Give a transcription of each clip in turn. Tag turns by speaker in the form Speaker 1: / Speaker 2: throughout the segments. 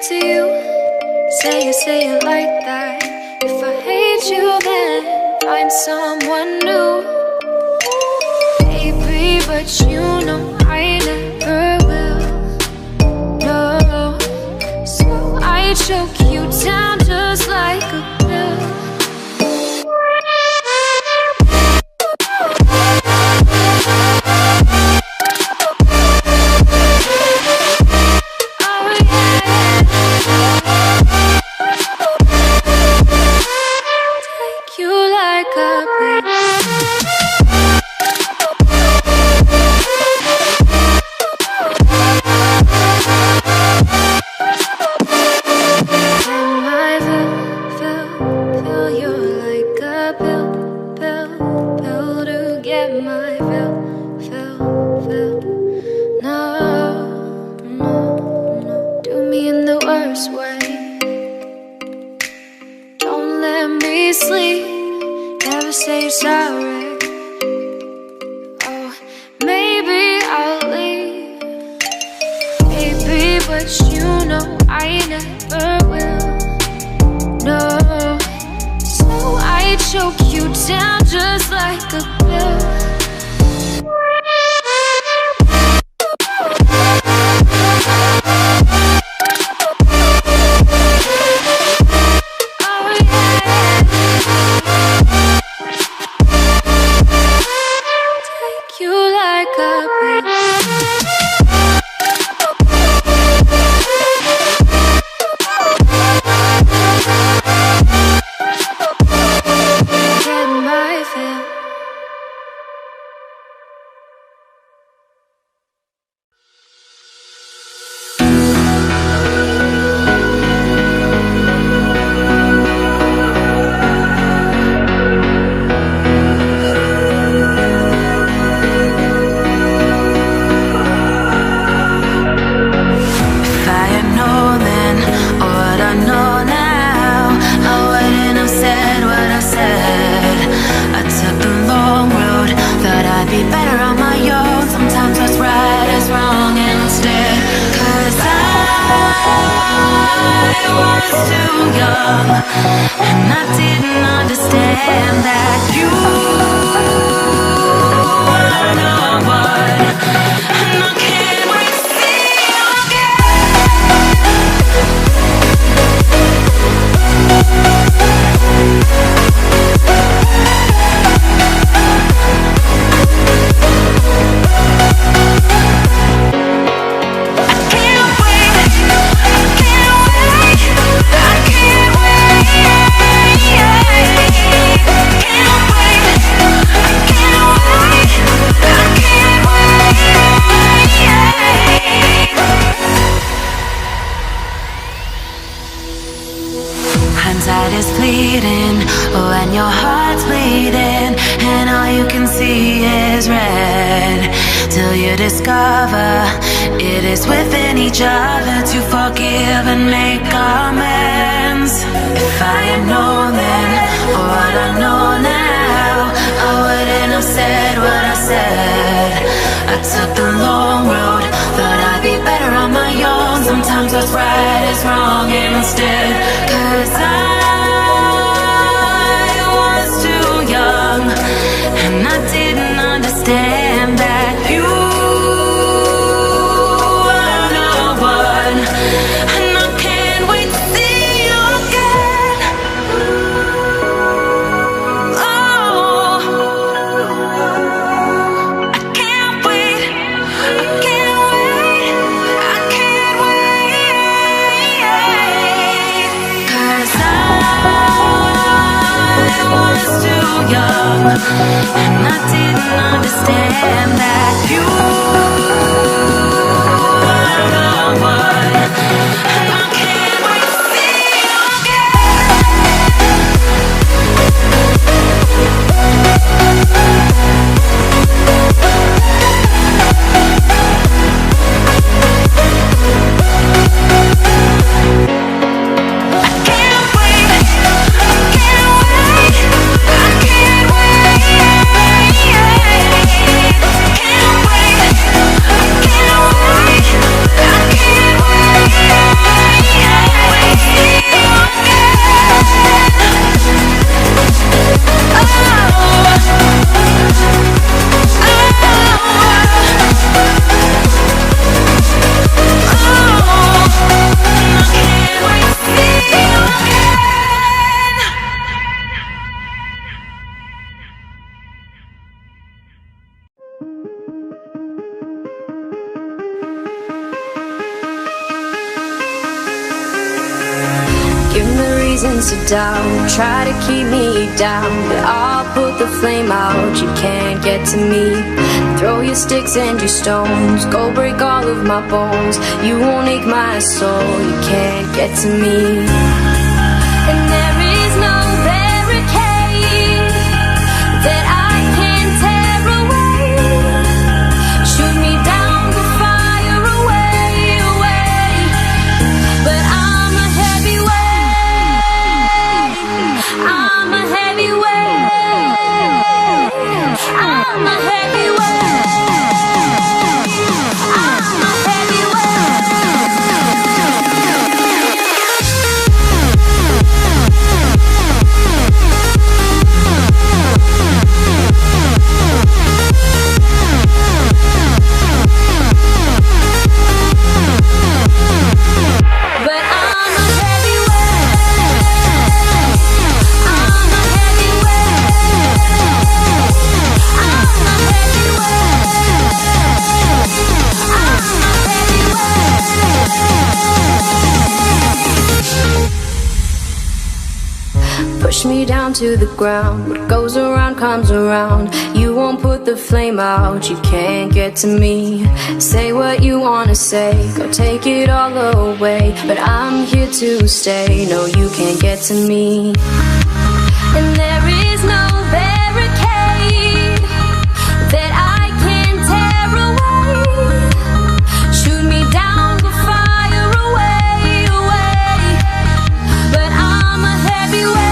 Speaker 1: to you. Say it like that. If I hate you, then find someone new. Baby, but you know I never will. No, so I choke you down just like a pill. Give me reasons to doubt, try to keep me down, but I'll put the flame out, you can't get to me. Throw your sticks and your stones, go break all of my bones. You won't ache my soul, you can't get to me. And there is no barricade that I can tear away. Shoot me down the fire away, away. But I'm a heavyweight, I'm a heavyweight, I'm a heavyweight, I'm a push me down to the ground. What goes around comes around. You won't put the flame out, you can't get to me. Say what you wanna say, go take it all away, but I'm here to stay, no you can't get to me. And there is no barricade that I can tear away. Shoot me down the fire away, away. But I'm a heavyweight,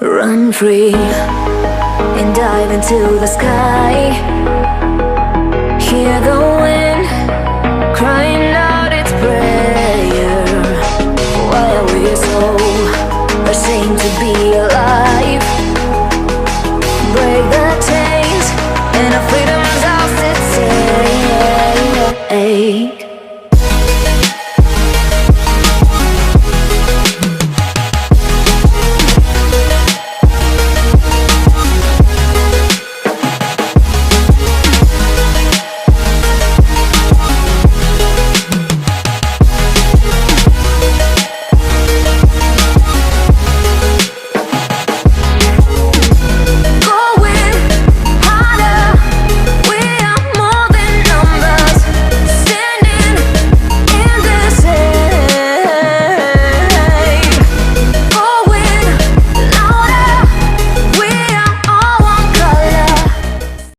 Speaker 1: run free and dive into the sky. Hear the wind crying out its prayer. Why are we so ashamed to be alive? Break the chains and our freedom's ours to take.